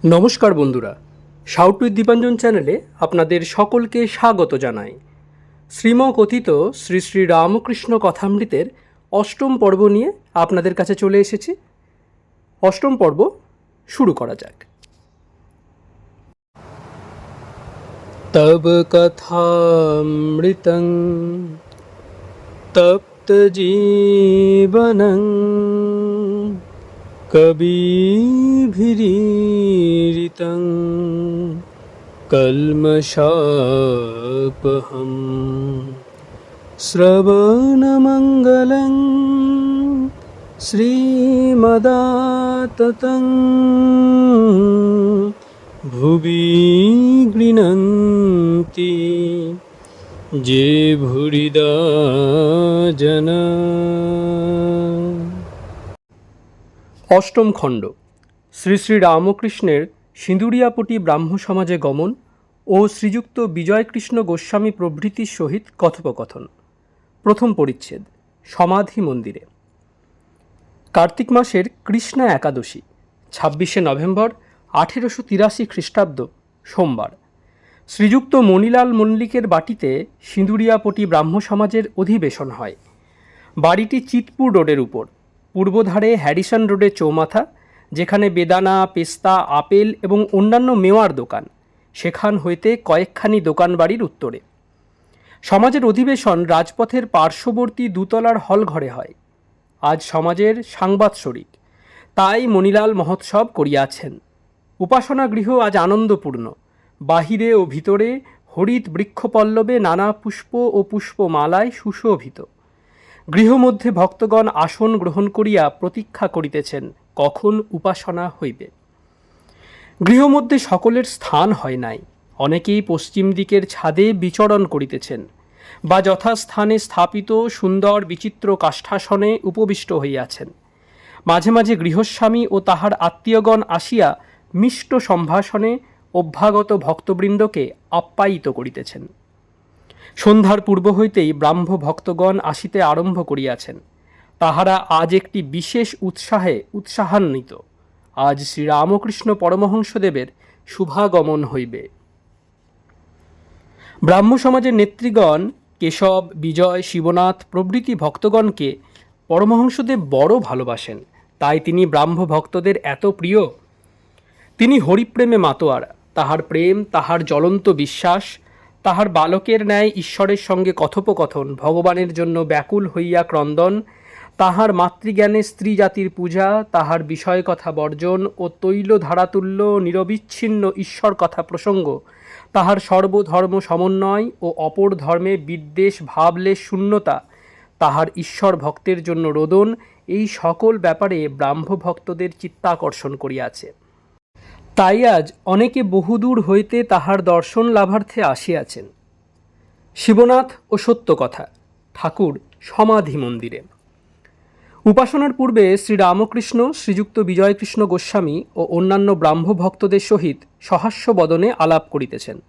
নমস্কার বন্ধুরা, shout with Dipanjan চ্যানেলে আপনাদের সকলকে স্বাগত জানাই। শ্রীমকথিত শ্রী শ্রী রামকৃষ্ণ কথামৃতের অষ্টম পর্ব নিয়ে আপনাদের কাছে চলে এসেছি। অষ্টম পর্ব শুরু করা যাক। তব কথামৃতং তপ্ত জীবনং কবিভিরীরিতং কল্মষাপহম শ্রবণমঙ্গলং শ্রীমদাততং ভুবি গৃণন্তি যে ভুরিদা জনা। অষ্টম খণ্ড শ্রী শ্রী রামকৃষ্ণের সিঁদুরিয়াপটি ব্রাহ্ম সমাজে গমন ও শ্রীযুক্ত বিজয়কৃষ্ণ গোস্বামী প্রভৃতির সহিত কথোপকথন। প্রথম পরিচ্ছেদ, সমাধি মন্দিরে। কার্তিক মাসের কৃষ্ণা একাদশী, 26শে নভেম্বর 1883 খ্রিস্টাব্দ, সোমবার। শ্রীযুক্ত মণিলাল মল্লিকের বাটিতে সিঁদুরিয়াপটি ব্রাহ্ম সমাজের অধিবেশন হয়। বাড়িটি চিতপুর রোডের উপর, পূর্বধারে হ্যারিসন রোডের চৌমাথা, যেখানে বেদানা, পেস্তা, আপেল এবং অন্যান্য মেওয়ার দোকান, সেখান হইতে কয়েকখানি দোকান বাড়ির উত্তরে। সমাজের অধিবেশন রাজপথের পার্শ্ববর্তী দুতলার হল ঘরে হয়। আজ সমাজের সাংবাৎসরিক, তাই মণিলাল মহোৎসব করিয়াছেন। উপাসনা গৃহ আজ আনন্দপূর্ণ। বাহিরে ও ভিতরে হরিৎ বৃক্ষপল্লবে নানা পুষ্প ও পুষ্পমালায় সুশোভিত। গৃহমধ্যে ভক্তগণ আসন গ্রহণ করিয়া প্রতীক্ষা করিতেছেন কখন উপাসনা হইবে। গৃহমধ্যে সকলের স্থান হয় নাই। অনেকেই পশ্চিম দিকের ছাদে বিচরণ করিতেছেন, বা যথাস্থানে স্থাপিত সুন্দর বিচিত্র কাষ্ঠাসনে উপবিষ্ট হইয়াছেন। মাঝে মাঝে গৃহস্বামী ও তাহার আত্মীয়গণ আসিয়া মিষ্ট সম্ভাষণে অভ্যাগত ভক্তবৃন্দকে আপ্যায়িত করিতেছেন। সন্ধ্যার পূর্ব হইতেই ব্রাহ্ম ভক্তগণ আসিতে আরম্ভ করিয়াছেন। তাহারা আজ একটি বিশেষ উৎসাহে উৎসাহান্বিত। আজ শ্রীরামকৃষ্ণ পরমহংসদেবের শুভাগমন হইবে। ব্রাহ্ম সমাজের নেতৃগণ কেশব, বিজয়, শিবনাথ প্রভৃতি ভক্তগণকে পরমহংসদেব বড় ভালোবাসেন। তাই তিনি ব্রাহ্ম ভক্তদের এত প্রিয়। তিনি হরিপ্রেমে মাতোয়ারা। তাহার প্রেম, তাহার জ্বলন্ত বিশ্বাস, তাহার বালকের ন্যায় ঈশ্বরের সঙ্গে কথোপকথন, ভগবানের জন্য ব্যাকুল হইয়া ক্রন্দন, তাহার মাতৃজ্ঞানে স্ত্রী জাতির পূজা, তাহার বিষয় কথা বর্জন ও তৈল ধারাতুল্য নিরবিচ্ছিন্ন ঈশ্বর কথা প্রসঙ্গ, তাহার সর্বধর্ম সমন্বয় ও অপর ধর্মে বিদ্বেষ ভাবলেশ শূন্যতা, তাহার ঈশ্বর ভক্তের জন্য রোদন, এই সকল ব্যাপারে ব্রাহ্ম ভক্তদের চিত্তাকর্ষণ করিয়াছে। তাই আজ অনেকে বহুদূর হইতে তাহার দর্শন লাভার্থে আসিয়াছেন। শিবনাথ ও সত্যকথা, ঠাকুর সমাধি মন্দিরে। উপাসনার পূর্বে শ্রীরামকৃষ্ণ শ্রীযুক্ত বিজয়কৃষ্ণ গোস্বামী ও অন্যান্য ব্রাহ্ম ভক্তদের সহিত সহাস্য বদনে আলাপ করিতেছেন।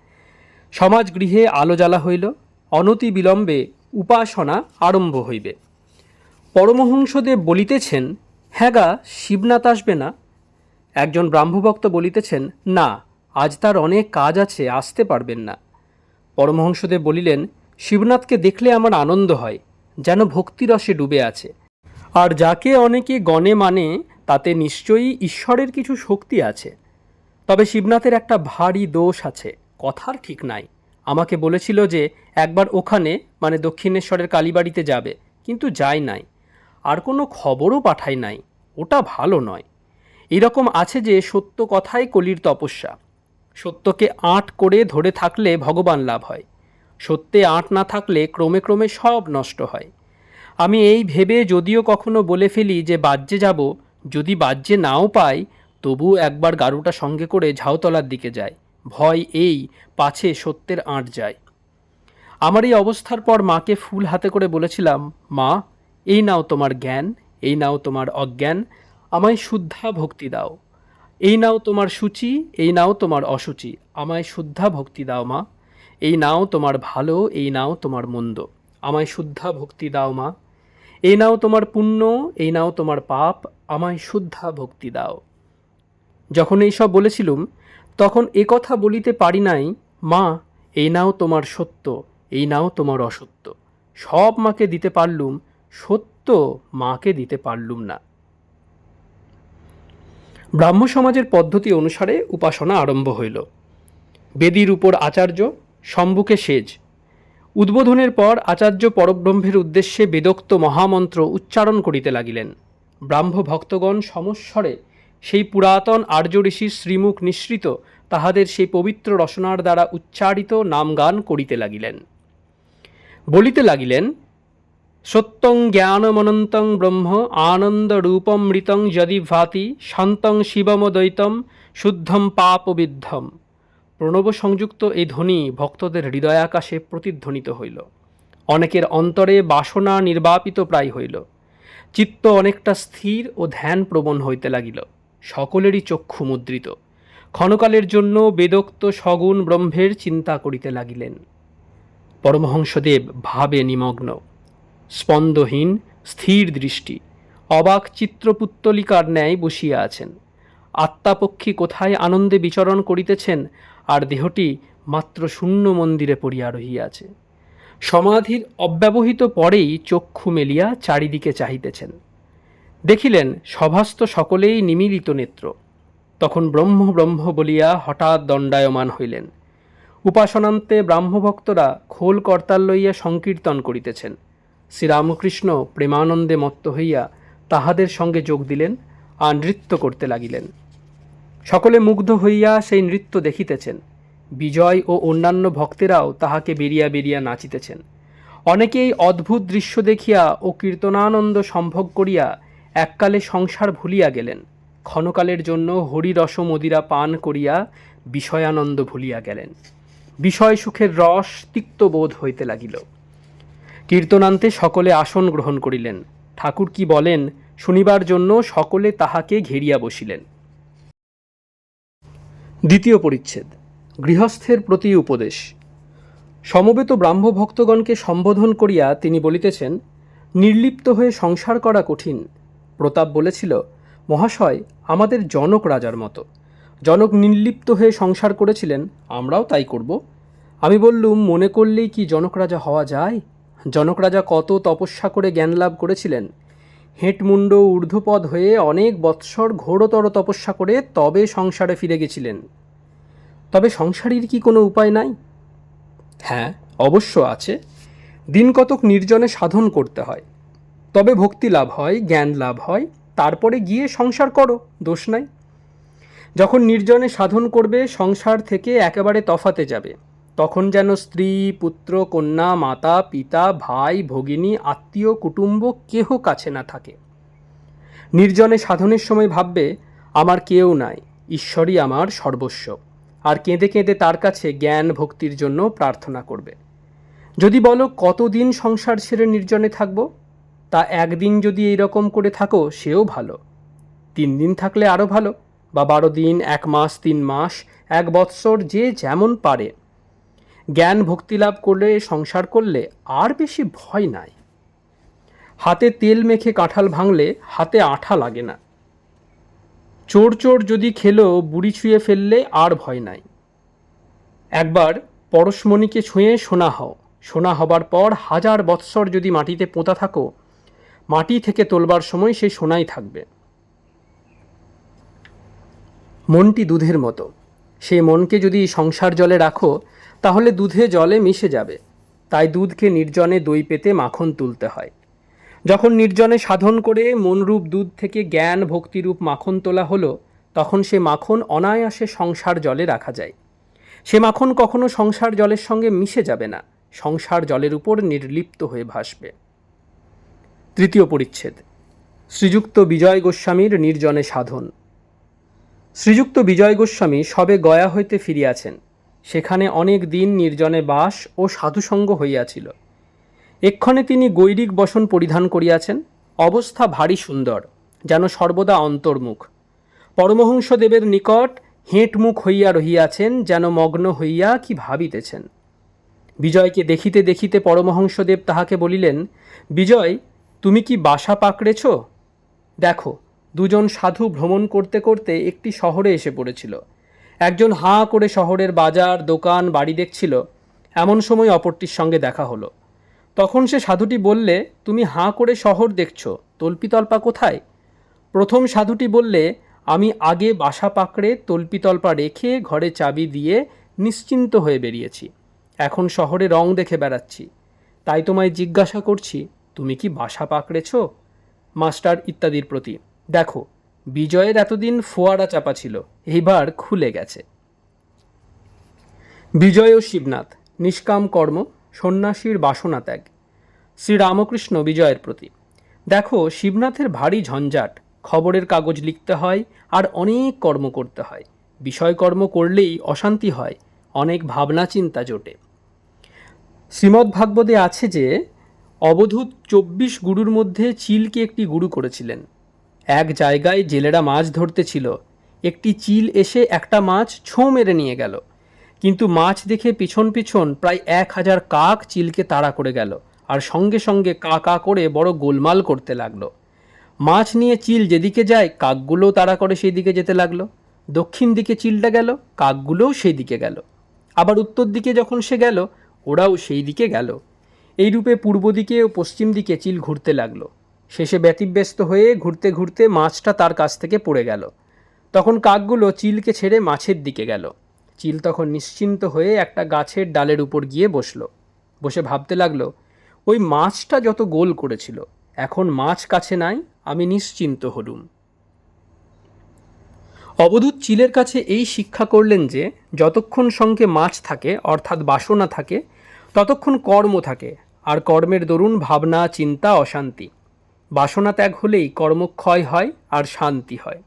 সমাজগৃহে আলো জ্বালা হইল। অনতি বিলম্বে উপাসনা আরম্ভ হইবে। পরমহংসদেব বলিতেছেন, হ্যাঁ গা, শিবনাথ আসবে না? একজন ব্রাহ্মভক্ত বলিতেছেন, না, আজ তার অনেক কাজ আছে, আসতে পারবেন না। পরমহংসদেব বলিলেন, শিবনাথকে দেখলে আমার আনন্দ হয়, যেন ভক্তিরসে ডুবে আছে। আর যাকে অনেকে গণে মানে, তাতে নিশ্চয়ই ঈশ্বরের কিছু শক্তি আছে। তবে শিবনাথের একটা ভারী দোষ আছে, কথার ঠিক নাই। আমাকে বলেছিল যে একবার ওখানে, মানে দক্ষিণেশ্বরের কালীবাড়িতে যাবে, কিন্তু যায় নাই। আর কোনো খবরও পাঠায় নাই। ওটা ভালো নয়। এরকম আছে যে সত্য কথাই কলির তপস্যা। সত্যকে আঁট করে ধরে থাকলে ভগবান লাভ হয়। সত্যে আঁট না থাকলে ক্রমে ক্রমে সব নষ্ট হয়। আমি এই ভেবে যদিও কখনো বলে ফেলি যে বাজ্যে যাব, যদি বাজ্যে নাও পাই, তবু একবার গাড়ুটা সঙ্গে করে ঝাউতলার দিকে যায়। ভয় এই পাছে সত্যের আঁট যায়। আমার এই অবস্থার পর মাকে ফুল হাতে করে বলেছিলাম, মা, এই নাও তোমার জ্ঞান, এই নাও তোমার অজ্ঞান, আমায় শুদ্ধা ভক্তি দাও। এই নাও তোমার সূচি, এই নাও তোমার অসুচি, আমায় শুদ্ধা ভক্তি দাও মা। এই নাও তোমার ভালো, এই নাও তোমার মন্দ, আমায় শুদ্ধা ভক্তি দাও মা। এই নাও তোমার পুণ্য, এই নাও তোমার পাপ, আমায় শুদ্ধা ভক্তি দাও। যখন এইসব বলেছিলুম, তখন এ কথা বলিতে পারি নাই, মা, এই নাও তোমার সত্য, এই নাও তোমার অসত্য। সব মাকে দিতে পারলুম, সত্য মাকে দিতে পারলুম না। ব্রাহ্ম সমাজের পদ্ধতি অনুসারে উপাসনা আরম্ভ হইল। বেদীর উপর আচার্য, শম্ভুকে সেজ। উদ্বোধনের পর আচার্য পরব্রহ্মের উদ্দেশ্যে বেদোক্ত মহামন্ত্র উচ্চারণ করিতে লাগিলেন। ব্রাহ্ম ভক্তগণ সমস্বরে সেই পুরাতন আর্য ঋষির শ্রীমুখ নিঃসৃত তাহাদের সেই পবিত্র রসনার দ্বারা উচ্চারিত নামগান করিতে লাগিলেন। বলিতে লাগিলেন, সত্যং জ্ঞানমনন্তং ব্রহ্ম আনন্দরূপমৃতং যদি ভাতি শান্তং শিবমদ্বৈতম শুদ্ধম পাপবিদ্ধম। প্রণব সংযুক্ত এই ধ্বনি ভক্তদের হৃদয়াকাশে প্রতিধ্বনিত হইল। অনেকের অন্তরে বাসনা নির্বাপিত প্রায় হইল। চিত্ত অনেকটা স্থির ও ধ্যান প্রবণ হইতে লাগিল। সকলেরই চক্ষু মুদ্রিত। ক্ষণকালের জন্য বেদোক্ত সগুণ ব্রহ্মের চিন্তা করিতে লাগিলেন। পরমহংসদেব ভাবে নিমগ্ন, স্পন্দহীন স্থির দৃষ্টি, অবাক চিত্রপুত্তলিকার ন্যায় বসিয়া আছেন। আত্মাপক্ষী কোথায় আনন্দে বিচরণ করিতেছেন, আর দেহটি মাত্র শূন্য মন্দিরে পড়িয়া রহিয়াছে। সমাধির অব্যবহিত পরেই চক্ষু মেলিয়া চারিদিকে চাহিতেছেন। দেখিলেন সভাস্থ সকলেই নিমীলিত নেত্র। তখন ব্রহ্ম ব্রহ্ম বলিয়া হঠাৎ দণ্ডায়মান হইলেন। উপাসনান্তে ব্রাহ্মভক্তরা খোল করতাল লইয়া সংকীর্তন করিতেছেন। শ্রীরামকৃষ্ণ প্রেমানন্দে মত্ত হইয়া তাহাদের সঙ্গে যোগ দিলেন আর নৃত্য করতে লাগিলেন। সকলে মুগ্ধ হইয়া সেই নৃত্য দেখিতেছেন। বিজয় ও অন্যান্য ভক্তেরাও তাহাকে বেরিয়া বেরিয়া নাচিতেছেন। অনেকেই অদ্ভুত দৃশ্য দেখিয়া ও কীর্তনানন্দ সম্ভোগ করিয়া এককালে সংসার ভুলিয়া গেলেন। ক্ষণকালের জন্য হরিরস মদিরা পান করিয়া বিষয়ানন্দ ভুলিয়া গেলেন। বিষয় সুখের রস তিক্ত বোধ হইতে লাগিল। কীর্তনান্তে সকলে আসন গ্রহণ করিলেন। ঠাকুর কি বলেন শুনিবার জন্য সকলে তাহাকে ঘেরিয়া বসিলেন। দ্বিতীয় পরিচ্ছেদ, গৃহস্থের প্রতি উপদেশ। সমবেত ব্রাহ্ম ভক্তগণকে সম্বোধন করিয়া তিনি বলিতেছেন, নির্লিপ্ত হয়ে সংসার করা কঠিন। প্রতাপ বলেছিল, মহাশয়, আমাদের জনক রাজার মতো। জনক নির্লিপ্ত হয়ে সংসার করেছিলেন, আমরাও তাই করব। আমি বললুম, মনে করলেই কি জনক রাজা হওয়া যায়? জনক রাজা কত তপস্যা করে জ্ঞান লাভ করেছিলেন। হেঁটমুণ্ড ঊর্ধ্বপদ হয়ে অনেক বৎসর ঘোরতর তপস্যা করে তবে সংসারে ফিরে গেছিলেন। তবে সংসারীর কি কোনো উপায় নাই? হ্যাঁ, অবশ্য আছে। দিন কতক নির্জনে সাধন করতে হয়, তবে ভক্তি লাভ হয়, জ্ঞান লাভ হয়। তারপরে গিয়ে সংসার করো, দোষ নাই। যখন নির্জনে সাধন করবে, সংসার থেকে একেবারে তফাতে যাবে, তখন যেন স্ত্রী, পুত্র, কন্যা, মাতা, পিতা, ভাই, ভগিনী, আত্মীয়, কুটুম্ব কেহ কাছে না থাকে। নির্জনে সাধনের সময় ভাববে, আমার কেউ নাই, ঈশ্বরই আমার সর্বস্ব। আর কেঁদে কেঁদে তার কাছে জ্ঞান ভক্তির জন্য প্রার্থনা করবে। যদি বলো কতদিন সংসার ছেড়ে নির্জনে থাকবো, তা একদিন যদি এইরকম করে থাকো সেও ভালো, 3 দিন থাকলে আরও ভালো, বা 12 দিন, 1 মাস, 3 মাস, 1 বৎসর, যে যেমন পারে। জ্ঞান ভক্তি লাভ করলে, সংসার করলে আর বেশি ভয় নাই। হাতে তেল মেখে কাঁঠাল ভাঙলে হাতে আঠা লাগে না। চোর চোর যদি খেলো, বুড়ি ছুঁয়ে ফেললে আর ভয় নাই। একবার পরশমণিকে ছুঁয়ে সোনা হও, সোনা হবার পর 1000 বৎসর যদি মাটিতে পোঁতা থাকো, মাটি থেকে তোলবার সময় সেই সোনাই থাকবে। মনটি দুধের মতো। সেই মনকে যদি সংসার জলে রাখো, তাহলে দুধে জলে মিশে যাবে। তাই দুধকে নির্জনে দই পেতে মাখন তুলতে হয়। যখন নির্জনে সাধন করে মনরূপ দুধ থেকে জ্ঞান ভক্তিরূপ মাখন তোলা হলো, তখন সে মাখন অনায়াসে সংসার জলে রাখা যায়। সে মাখন কখনো সংসার জলের সঙ্গে মিশে যাবে না, সংসার জলের উপর নির্লিপ্ত হয়ে ভাসবে। তৃতীয় পরিচ্ছেদ, শ্রীযুক্ত বিজয় গোস্বামীর নির্জনে সাধন। শ্রীযুক্ত বিজয় গোস্বামী সবে গয়া হইতে ফিরিয়াছেন। সেখানে অনেক দিন নির্জনে বাস ও সাধুসঙ্গ হইয়াছিল। এক্ষণে তিনি গৈরিক বসন পরিধান করিয়াছেন। অবস্থা ভারী সুন্দর, যেন সর্বদা অন্তর্মুখ। পরমহংসদেবের নিকট হেঁটমুখ হইয়া রহিয়াছেন, যেন মগ্ন হইয়া কি ভাবিতেছেন। বিজয়কে দেখিতে দেখিতে পরমহংসদেব তাহাকে বলিলেন, বিজয়, তুমি কি বাসা পাকড়েছ? দেখো, দুজন সাধু ভ্রমণ করতে করতে একটি শহরে এসে পড়েছিল। একজন হাঁ করে শহরের বাজার দোকান বাড়ি দেখছিল। এমন সময় অপরটির সঙ্গে দেখা হলো। তখন সে সাধুটি বললে, তুমি হাঁ করে শহর দেখছো, তল্পিতল্পা কোথায়? প্রথম সাধুটি বললে, আমি আগে বাসা পাকড়ে তল্পিতল্পা রেখে ঘরে চাবি দিয়ে নিশ্চিন্ত হয়ে বেরিয়েছি। এখন শহরে রং দেখে বেড়াচ্ছি। তাই তোমায় জিজ্ঞাসা করছি, তুমি কি বাসা পাকড়েছ? মাস্টার ইত্যাদির প্রতি, দেখো, বিজয়ের এতদিন ফোয়ারা চাপা ছিল, এইবার খুলে গেছে। বিজয় ও শিবনাথ, নিষ্কাম কর্ম, সন্ন্যাসীর বাসনা ত্যাগ। শ্রীরামকৃষ্ণ বিজয়ের প্রতি, দেখো, শিবনাথের ভারী ঝঞ্ঝাট, খবরের কাগজ লিখতে হয় আর অনেক কর্ম করতে হয়। বিষয়কর্ম করলেই অশান্তি হয়, অনেক ভাবনা চিন্তা জোটে। শ্রীমদ্ভাগবতে আছে যে অবধূত 24 গুরুর মধ্যে চিলকে একটি গুরু করেছিলেন। এক জায়গায় জেলেরা মাছ ধরতে ছিল। একটি চিল এসে একটা মাছ ছোঁ মেরে নিয়ে গেল। কিন্তু মাছ দেখে পিছন পিছন প্রায় 1000 কাক চিলকে তাড়া করে গেল আর সঙ্গে সঙ্গে কা কা করে বড় গোলমাল করতে লাগলো। মাছ নিয়ে চিল যেদিকে যায় কাকগুলোও তাড়া করে সেই দিকে যেতে লাগলো। দক্ষিণ দিকে চিলটা গেল, কাকগুলোও সেই দিকে গেল। আবার উত্তর দিকে যখন সে গেল, ওরাও সেই দিকে গেল। এইরূপে পূর্ব দিকে ও পশ্চিম দিকে চিল ঘুরতে লাগলো। শেষে ব্যতিব্যস্ত হয়ে ঘুরতে ঘুরতে মাছটা তার কাছ থেকে পড়ে গেল। তখন কাকগুলো চিলকে ছেড়ে মাছের দিকে গেল। চিল তখন নিশ্চিন্ত হয়ে একটা গাছের ডালের উপর গিয়ে বসলো। বসে ভাবতে লাগলো, ওই মাছটা যত গোল করেছিল, এখন মাছ কাছে নাই, আমি নিশ্চিন্ত হলুম। অবধূত চিলের কাছে এই শিক্ষা করলেন যে যতক্ষণ সঙ্গে মাছ থাকে, অর্থাৎ বাসনা থাকে, ততক্ষণ কর্ম থাকে, আর কর্মের দরুন ভাবনা চিন্তা অশান্তি। বাসনা ত্যাগ হলেই কর্মক্ষয় হয় আর শান্তি হয়।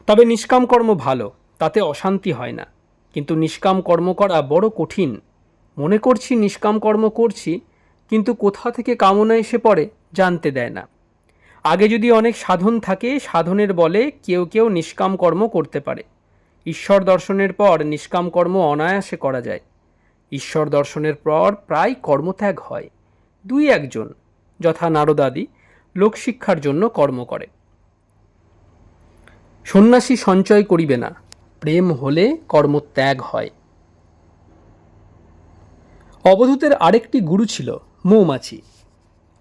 তবে নিষ্কাম কর্ম ভালো, তাতে অশান্তি হয় না। কিন্তু নিষ্কাম কর্ম করা বড় কঠিন। মনে করছি নিষ্কাম কর্ম করছি, কিন্তু কোথা থেকে কামনা এসে পড়ে জানতে দেয় না। আগে যদি অনেক সাধন থাকে, সাধনের বলে কেউ কেউ নিষ্কাম কর্ম করতে পারে। ঈশ্বর দর্শনের পর নিষ্কাম কর্ম অনায়াসে করা যায়। ঈশ্বর দর্শনের পর প্রায় কর্মত্যাগ হয়। 2-1 জন, যথা নারদাদি, লোকশিক্ষার জন্য কর্ম করে। সন্ন্যাসী সঞ্চয় করিবে না, প্রেম হলে কর্মত্যাগ হয়। অবধূতের আরেকটি গুরু ছিল মৌমাছি।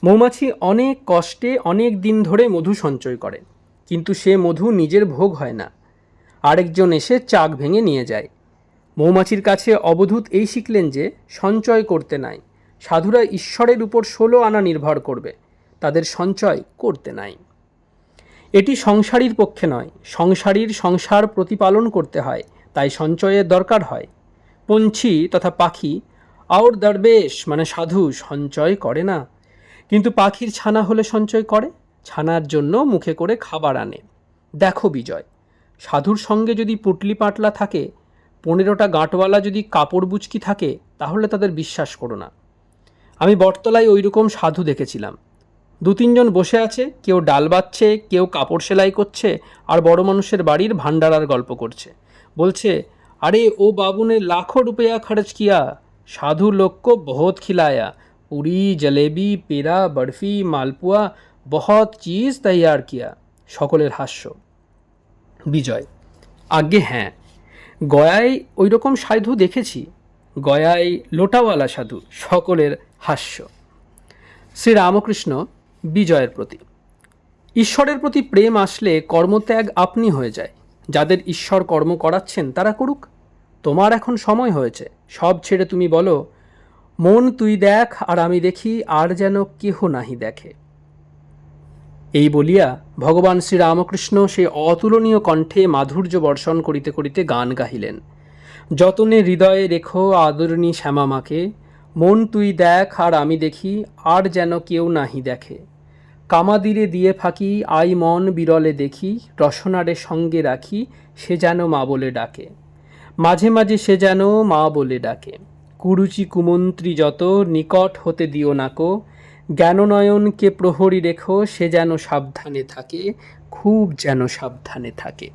মৌমাছি অনেক কষ্টে অনেক দিন ধরে মধু সঞ্চয় করে, কিন্তু সে মধু নিজের ভোগ হয় না। আরেকজন এসে চাক ভেঙে নিয়ে যায়। মৌমাছির কাছে অবধূত এই শিখলেন যে সঞ্চয় করতে নাই। সাধুরা ঈশ্বরের উপর 16 আনা নির্ভর করবে, তাদের সঞ্চয় করতে নাই। এটি সংসারীর পক্ষে নয়। সংসারীর সংসার প্রতিপালন করতে হয়, তাই সঞ্চয়ের দরকার হয়। পঞ্ছি তথা পাখি আউর দরবেশ মানে সাধু সঞ্চয় করে না, কিন্তু পাখির ছানা হলে সঞ্চয় করে। ছানার জন্য মুখে করে খাবার আনে। দেখো বিজয়, সাধুর সঙ্গে যদি পুটলি পাটলা থাকে, 15টা গাঁটওয়ালা যদি কাপড় বুচকি থাকে, তাহলে তাদের বিশ্বাস করো না। আমি বটতলায় ওই রকম সাধু দেখেছিলাম। 2-3 জন বসে আছে, কেউ ডাল বাচ্ছে, কেউ কাপড় সেলাই করছে, আর বড় মানুষের বাড়ির ভান্ডারার গল্প করছে। বলছে, আরে ও বাবু ने लाखों रुपया खर्च किया, साधु लोग को बहुत खिलाया, पूरी जलेबी पेड़ा बर्फी मालपुआ बहुत चीज़ तैयार किया। সকলের হাস্য। বিজয়, আজ্ঞে হ্যাঁ, গয়ায় ওই রকম সাধু দেখেছি। গয়ায় লোটাওয়ালা সাধু। সকলের হাস্য। শ্রীরামকৃষ্ণ বিজয়ের প্রতি, ঈশ্বরের প্রতি প্রেম আসলে কর্মত্যাগ আপনি হয়ে যায়। যাদের ঈশ্বর কর্ম করাচ্ছেন তারা করুক। তোমার এখন সময় হয়েছে, সব ছেড়ে তুমি বলো, মন তুই দেখ আর আমি দেখি, আর যেন কেহ নাহি দেখে। এই বলিয়া ভগবান শ্রীরামকৃষ্ণ সে অতুলনীয় কণ্ঠে মাধুর্য বর্ষণ করিতে করিতে গান গাহিলেন। যতনে হৃদয়ে রেখো আদরণী শ্যামামাকে, মন তুই দেখ আর আমি দেখি, আর যেন কেউ নাহি দেখে। কামাদিরে দিয়ে ফাঁকি, আই মন বিরলে দেখি, রসনারে সঙ্গে রাখি, সে যেন মা বলে ডাকে। মাঝে মাঝে সে যেন মা বলে ডাকে। কুরুচি কুমন্ত্রী যত, নিকট হতে দিও নাকো, জ্ঞাননয়নকে প্রহরী রেখো, সে যেন সাবধানে থাকে, খুব যেন সাবধানে থাকে।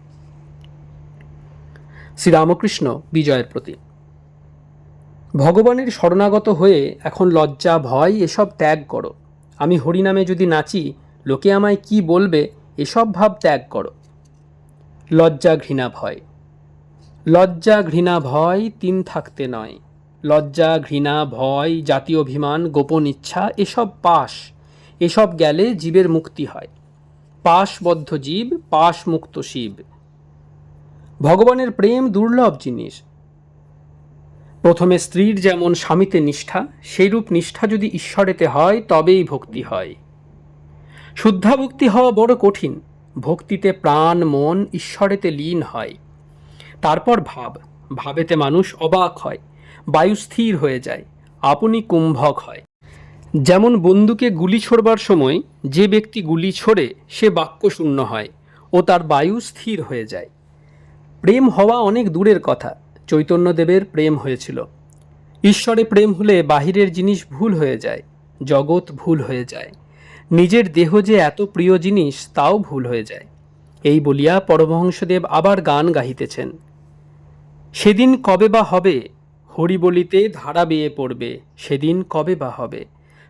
শ্রীরামকৃষ্ণ বিজয়ের প্রতি, ভগবানের শরণাগত হয়ে এখন লজ্জা ভয় এসব ত্যাগ করো। আমি হরিনামে যদি নাচি, লোকে আমায় কি বলবে এসব ভাব ত্যাগ করো। লজ্জা ঘৃণা ভয়। লজ্জা ঘৃণা ভয় তিন থাকতে নয়। লজ্জা ঘৃণা ভয় জাতীয় অভিমান গোপন ইচ্ছা এসব পাশ, এসব গেলে জীবের মুক্তি হয়। পাশবদ্ধ জীব পাশ মুক্ত শিব। ভগবানের প্রেম দুর্লভ জিনিস। প্রথমে স্ত্রীর যেমন স্বামীতে নিষ্ঠা, সেইরূপ নিষ্ঠা যদি ঈশ্বরেতে হয় তবেই ভক্তি হয়। শুদ্ধা ভক্তি হওয়া বড় কঠিন। ভক্তিতে প্রাণ মন ঈশ্বরেতে লীন হয়। তারপর ভাব, ভাবেতে মানুষ অবাক হয়, বায়ু স্থির হয়ে যায়, আপনি কুম্ভক হয়। যেমন বন্দুকে গুলি ছোড়বার সময় যে ব্যক্তি গুলি ছোড়ে সে বাক্যশূন্য হয় ও তার বায়ু স্থির হয়ে যায়। প্রেম হওয়া অনেক দূরের কথা, চৈতন্যদেবের প্রেম হয়েছিল। ঈশ্বরে প্রেম হলে বাহিরের জিনিস ভুল হয়ে যায়, জগৎ ভুল হয়ে যায়, নিজের দেহ যে এত প্রিয় জিনিস তাও ভুল হয়ে যায়। এই বলিয়া পরমহংসদেব আবার গান গাহিতেছেন। সেদিন কবে বা হবে, হরি বলিতে ধারা বেয়ে পড়বে, সেদিন কবে বা হবে।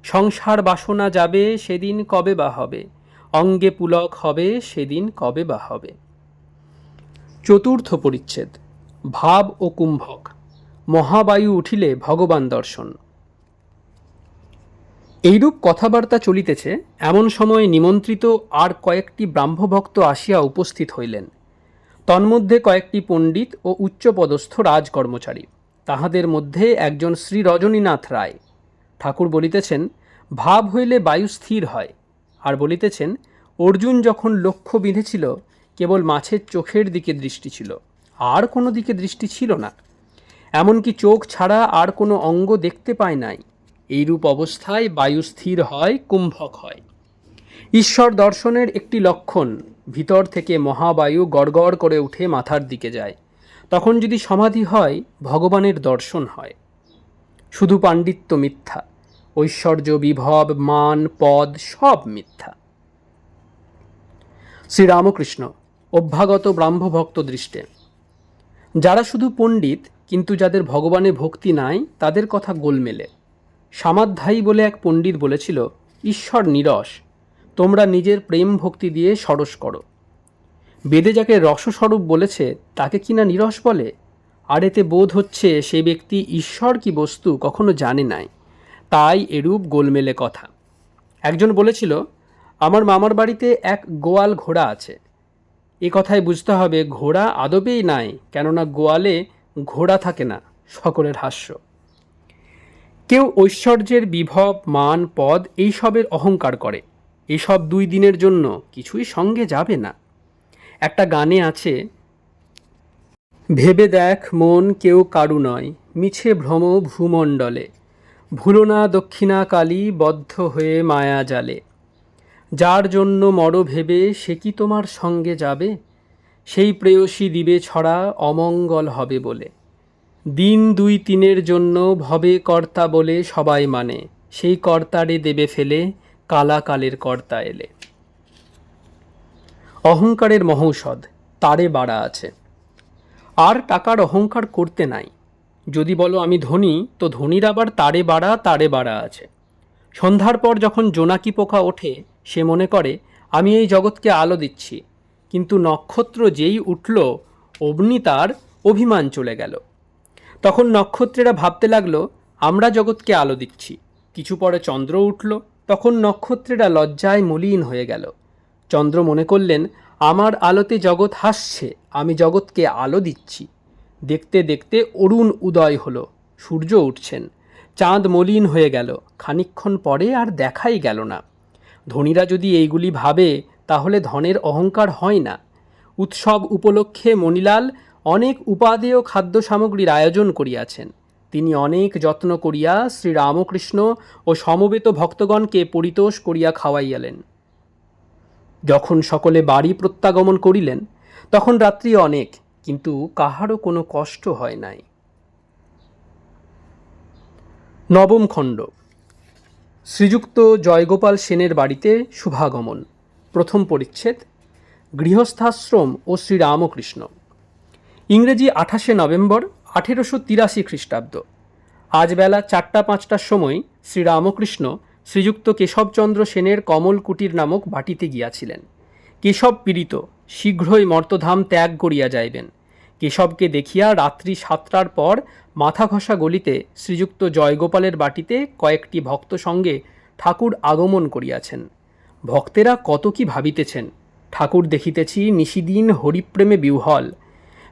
সংসার বাসনা যাবে, সেদিন কবে বা হবে। অঙ্গে পুলক হবে, সেদিন কবে বা হবে। চতুর্থ পরিচ্ছেদ, ভাব ও কুম্ভক। মহাবায়ু উঠিলে ভগবান দর্শন। এইরূপ কথাবার্তা চলিতেছে, এমন সময় নিমন্ত্রিত আর কয়েকটি ব্রাহ্মভক্ত আসিয়া উপস্থিত হইলেন। তন্মধ্যে কয়েকটি পণ্ডিত ও উচ্চপদস্থ রাজকর্মচারী। তাহাদের মধ্যে একজন শ্রী রজনীনাথ রায়। ঠাকুর বলিতেছেন, ভাব হইলে বায়ু স্থির হয়। আর বলিতেছেন, অর্জুন যখন লক্ষ্য বিঁধেছিল কেবল মাছের চোখের দিকে দৃষ্টি ছিল, আর কোনো দিকে দৃষ্টি ছিল না। এমনকি চোখ ছাড়া আর কোনো অঙ্গ দেখতে পায় নাই। এইরূপ অবস্থায় বায়ু স্থির হয়, কুম্ভক হয়। ঈশ্বর দর্শনের একটি লক্ষণ, ভিতর থেকে মহাবায়ু গড়গড় করে উঠে মাথার দিকে যায়। তখন যদি সমাধি হয়, ভগবানের দর্শন হয়। শুধু পাণ্ডিত্য মিথ্যা, ঐশ্বর্য বিভব মান পদ সব মিথ্যা। শ্রীরামকৃষ্ণ অভ্যাগত ব্রাহ্মভক্ত দৃষ্টে। যারা শুধু পণ্ডিত কিন্তু যাদের ভগবানে ভক্তি নাই, তাদের কথা গোলমেলে। সামাধ্যায়ী বলে এক পণ্ডিত বলেছিল, ঈশ্বর নিরস, তোমরা নিজের প্রেম ভক্তি দিয়ে সরস করো। বেদে যাকে রসস্বরূপ বলেছে তাকে কিনা নিরস বলে? আর এতে বোধ হচ্ছে সে ব্যক্তি ঈশ্বর কি বস্তু কখনো জানে নাই, তাই এরূপ গোলমেলে কথা। একজন বলেছিল, আমার মামার বাড়িতে এক গোয়াল ঘোড়া আছে। এ কথায় বুঝতে হবে ঘোড়া আদবেই নাই, কেননা গোয়ালে ঘোড়া থাকে না। সকলের হাস্য। কেউ ঐশ্বর্যের বিভব মান পদ এইসবের অহংকার করে। এসব 2 দিনের জন্য, কিছুই সঙ্গে যাবে না। একটা গানে আছে, ভেবে দেখ মন কেউ কারু নয়, মিছে ভ্রম ভূমণ্ডলে, ভুলো না দক্ষিণা কালী বদ্ধ হয়ে মায়া জালে। যার জন্য মর ভেবে সে কি তোমার সঙ্গে যাবে, সেই প্রেয়সী দিবে ছড়া অমঙ্গল হবে বলে। দিন 2-3 জন্য ভবে কর্তা বলে সবাই মানে, সেই কর্তারে দেবে ফেলে কালাকালের কর্তা এলে। অহংকারের মহৌষধ, তারে বাড়া আছে। আর টাকার অহংকার করতে নাই। যদি বলো আমি ধনী, তো ধনীর আবার তারে বাড়া আছে। সন্ধ্যার পর যখন জোনাকি পোকা ওঠে, সে মনে করে আমি এই জগৎকে আলো দিচ্ছি, কিন্তু নক্ষত্র যেই উঠল অমনি তার অভিমান চলে গেল। তখন নক্ষত্রেরা ভাবতে লাগলো আমরা জগৎকে আলো দিচ্ছি। কিছু পরে চন্দ্র উঠল, তখন নক্ষত্রেরা লজ্জায় মলিন হয়ে গেল। চন্দ্র মনে করলেন আমার আলোতে জগৎ হাসছে, আমি জগৎকে আলো দিচ্ছি। দেখতে দেখতে অরুণ উদয় হলো, সূর্য উঠছেন, চাঁদ মলিন হয়ে গেল, খানিকক্ষণ পরে আর দেখাই গেল না। ধনীরা যদি এইগুলি ভাবে তাহলে ধনের অহংকার হয় না। উৎসব উপলক্ষে মণিলাল অনেক উপাদেয় খাদ্য সামগ্রীর আয়োজন করিয়াছেন। তিনি অনেক যত্ন করিয়া শ্রীরামকৃষ্ণ ও সমবেত ভক্তগণকে পরিতোষ করিয়া খাওয়াইয়ালেন। যখন সকলে বাড়ি প্রত্যাগমন করিলেন, তখন রাত্রি অনেক, কিন্তু কাহারও কোনো কষ্ট হয় নাই। নবম খণ্ড, শ্রীযুক্ত জয়গোপাল সেনের বাড়িতে শুভাগমন। প্রথম পরিচ্ছেদ, গৃহস্থাশ্রম ও শ্রীরামকৃষ্ণ। ইংরেজি 28শে নভেম্বর 1883 খ্রিস্টাব্দ। আজ বেলা 4টা-5টার সময় শ্রীরামকৃষ্ণ শ্রীযুক্ত কেশবচন্দ্র সেনের কমল কুটির নামক বাটিতে গিয়াছিলেন। কেশব পীড়িত, শীঘ্রই মর্তধাম ত্যাগ করিয়া যাইবেন। কেশবকে দেখিয়া রাত্রি 7টার পর মাথা ঘষা গলিতে শ্রীযুক্ত জয়গোপালের বাটিতে কয়েকটি ভক্ত সঙ্গে ঠাকুর আগমন করিয়াছেন। ভক্তেরা কত কি ভাবিতেছেন। ঠাকুর দেখিতেছি নিশিদিন হরিপ্রেমে বিহ্বল।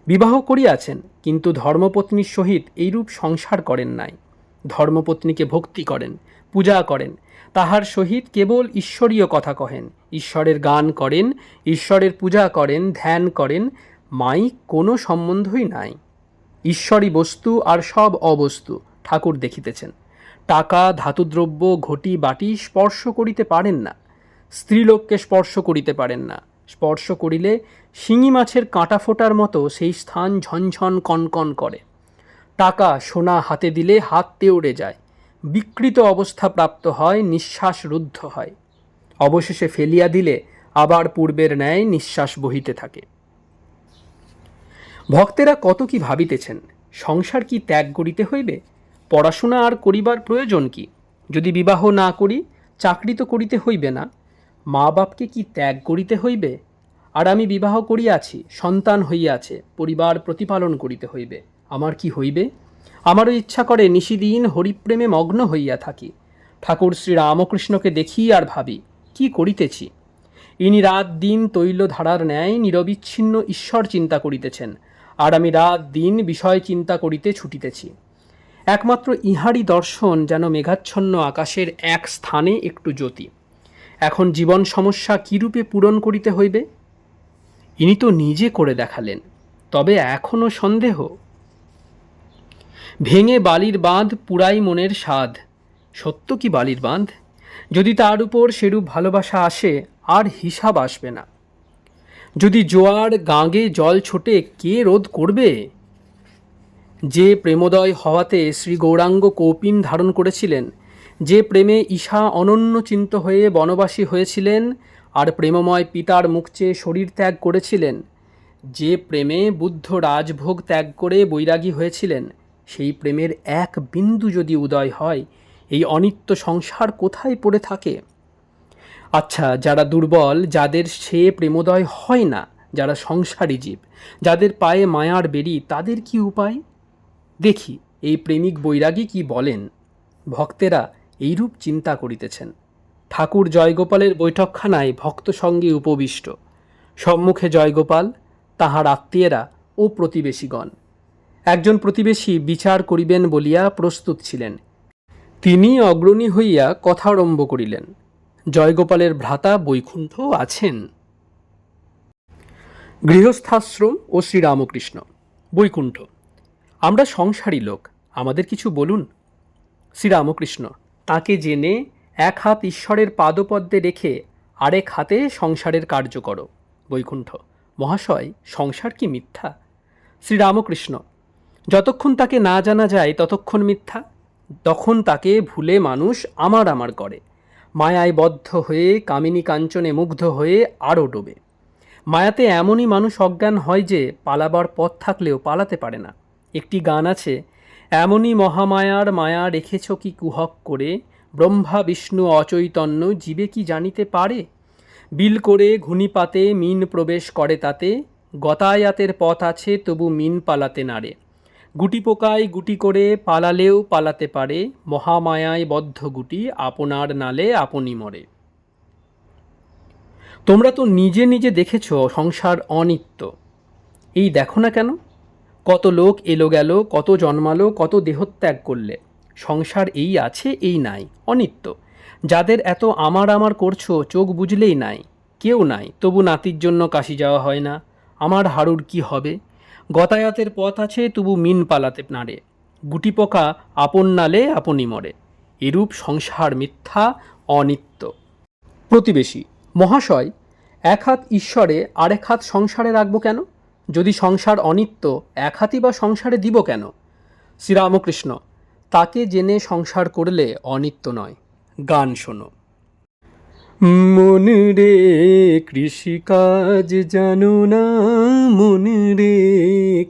বিবাহ করিয়াছেন, কিন্তু ধর্মপত্নীর সহিত এইরূপ সংসার করেন নাই। ধর্মপত্নীকে ভক্তি করেন, পূজা করেন, তাহার সহিত কেবল ঈশ্বরীয় কথা কহেন, ঈশ্বরের গান করেন, ঈশ্বরের পূজা করেন, ধ্যান করেন। মাইক কোনো সম্বন্ধই নাই। ঈশ্বরী বস্তু আর সব অবস্তু ঠাকুর দেখিতেছেন। টাকা, ধাতুদ্রব্য, ঘটি বাটি স্পর্শ করিতে পারেন না। স্ত্রীলোককে স্পর্শ করিতে পারেন না। স্পর্শ করিলে শিঙি মাছের কাঁটা ফোটার মতো সেই স্থান ঝনঝন কনকন করে। টাকা সোনা হাতে দিলে হাত তেউড়ে যায়, বিকৃত অবস্থা প্রাপ্ত হয়, নিঃশ্বাস রুদ্ধ হয়। অবশেষে ফেলিয়া দিলে আবার পূর্বের ন্যায় নিঃশ্বাস বহিতে থাকে। ভক্তেরা কত কি ভাবিতেছেন। সংসার কি ত্যাগ করিতে হইবে? পড়াশোনা আর করিবার প্রয়োজন কি? যদি বিবাহ না করি, চাকরি তো করিতে হইবে না। মা বাপকে কি ত্যাগ করিতে হইবে? আর আমি বিবাহ করিয়াছি, সন্তান হইয়াছে, পরিবার প্রতিপালন করিতে হইবে। আমার কি হইবে? আমারও ইচ্ছা করে নিশিদিন হরিপ্রেমে মগ্ন হইয়া থাকি। ঠাকুর শ্রী রামকৃষ্ণকে দেখি আর ভাবি, কি করিতেছি। ইনি রাত দিন তৈলধারার ন্যায় নিরবিচ্ছিন্ন ঈশ্বর চিন্তা করিতেছেন, আর আমি রাত দিন বিষয় চিন্তা করিতে ছুটিতেছি। একমাত্র ইহারই দর্শন যেন মেঘাচ্ছন্ন আকাশের এক স্থানে একটু জ্যোতি। এখন জীবন সমস্যা কীরূপে পূরণ করিতে হইবে? ইনি তো নিজে করে দেখালেন, তবে এখনও সন্দেহ। ভেঙে বালির বাঁধ পুরাই মনের স্বাদ। সত্য কি বালির বাঁধ? যদি তার উপর সেরূপ ভালোবাসা আসে, আর হিসাব আসবে না। যদি জোয়ার গাঙে জল ছোটে, কে রোধ করবে? যে প্রেমোদয় হওয়াতে শ্রী গৌরাঙ্গ কৌপিন ধারণ করেছিলেন, যে প্রেমে ঈশা অনন্যচিন্ত হয়ে বনবাসী হয়েছিলেন আর প্রেমময় পিতার মুখ চেয়ে শরীর ত্যাগ করেছিলেন, যে প্রেমে বুদ্ধ রাজভোগ ত্যাগ করে বৈরাগী হয়েছিলেন, সেই প্রেমের এক বিন্দু যদি উদয় হয়, এই অনিত্য সংসার কোথায় পড়ে থাকে? আচ্ছা, যারা দুর্বল, যাদের সে প্রেমোদয় হয় না, যারা সংসারী জীব, যাদের পায়ে মায়ার বেড়ি, তাদের কি উপায়? দেখি এই প্রেমিক বৈরাগী কি বলেন। ভক্তেরা এইরূপ চিন্তা করিতেছেন। ঠাকুর জয়গোপালের বৈঠকখানায় ভক্ত সঙ্গে উপবিষ্ট। সম্মুখে জয়গোপাল, তাহার আত্মীয়েরা ও প্রতিবেশীগণ। একজন প্রতিবেশী বিচার করিবেন বলিয়া প্রস্তুত ছিলেন। তিনি অগ্রণী হইয়া কথা আরম্ভ করিলেন। জয়গোপালের ভ্রাতা বৈকুণ্ঠ আছেন। গৃহস্থাশ্রম ও শ্রীরামকৃষ্ণ। বৈকুণ্ঠ: আমরা সংসারী লোক, আমাদের কিছু বলুন। শ্রীরামকৃষ্ণ: তাকে জেনে এক হাত ঈশ্বরের পাদপদ্মে রেখে আরেক হাতে সংসারের কার্য করো। বৈকুণ্ঠ: মহাশয়, সংসার কি মিথ্যা? শ্রীরামকৃষ্ণ: যতক্ষণ তাকে না জানা যায় ততক্ষণ মিথ্যা। তখন তাকে ভুলে মানুষ আমার আমার করে, মায়ায় বদ্ধ হয়ে, কামিনী কাঞ্চনে মুগ্ধ হয়ে আরও ডোবে। মায়াতে এমনই মানুষ অজ্ঞান হয় যে পালাবার পথ থাকলেও পালাতে পারে না। একটি গান আছে: এমনই মহামায়ার মায়া রেখেছ কি কুহক করে, ব্রহ্মা বিষ্ণু অচৈতন্য জীবে কি জানিতে পারে। বিল করে ঘূর্ণিপাতে মিন প্রবেশ করে তাতে, গতায়াতের পথ আছে তবু মিন পালাতে নারে। গুটি পোকায় গুটি করে পালালেও পালাতে পারে, মহামায়ায় বদ্ধ গুটি আপনার নালে আপনি মরে। তোমরা তো নিজে নিজে দেখেছ সংসার অনিত্য। এই দেখো না কেন? কত লোক এলো গেল, কত জন্মালো, কত দেহত্যাগ করলে। সংসার এই আছে, এই নাই, অনিত্য। যাদের এত আমার আমার করছো, চোখ বুঝলেই নাই, কেউ নাই, তবু নাতির জন্য কাশি যাওয়া হয় না। আমার হাড়ুর কি হবে? গতায়াতের পথ আছে তবু মিন পালাতে নারে। গুটি পোকা আপন নালে আপনি মরে। এরূপ সংসার মিথ্যা, অনিত্য। প্রতিবেশী: মহাশয়, এক হাত ঈশ্বরে আরেক হাত সংসারে রাখবো কেন? যদি সংসার অনিত্য, এক হাতই বা সংসারে দিব কেন? শ্রীরামকৃষ্ণ: তাকে জেনে সংসার করলে অনিত্য নয়। গান শোনো। মন রে কৃষিকাজ জানো না, মন রে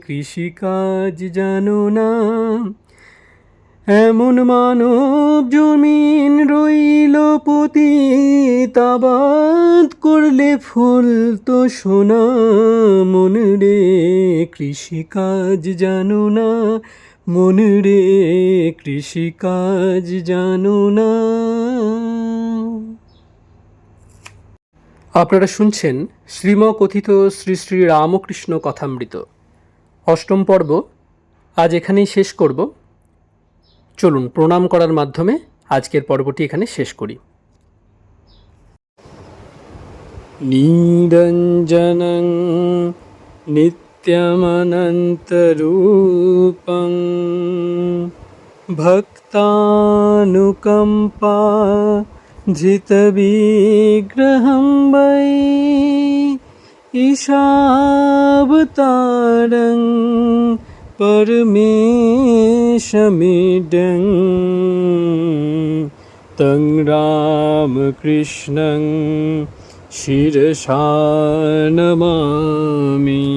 কৃষিকাজ জানো না, এমন মানব জমিন রইল পতিতাবাদ করলে ফুল তো সোনা মন রে কৃষিকাজ জানো না মন রে কৃষিকাজ জানো না। আপনারা শুনছেন শ্রীমকথিত শ্রী শ্রী রামকৃষ্ণ কথামৃত অষ্টম পর্ব আজ এখানেই শেষ করব। চলুন প্রণাম করার মাধ্যমে আজকের পর্বটি এখানে শেষ করি। নিরঞ্জনং নিত্যমনন্তরূপং ভক্তানুকম্পা ধৃতবিগ্রহং বৈ ঈশাবতারং পরমেশমিডং তং রামকৃষ্ণং শিরসা নমামি।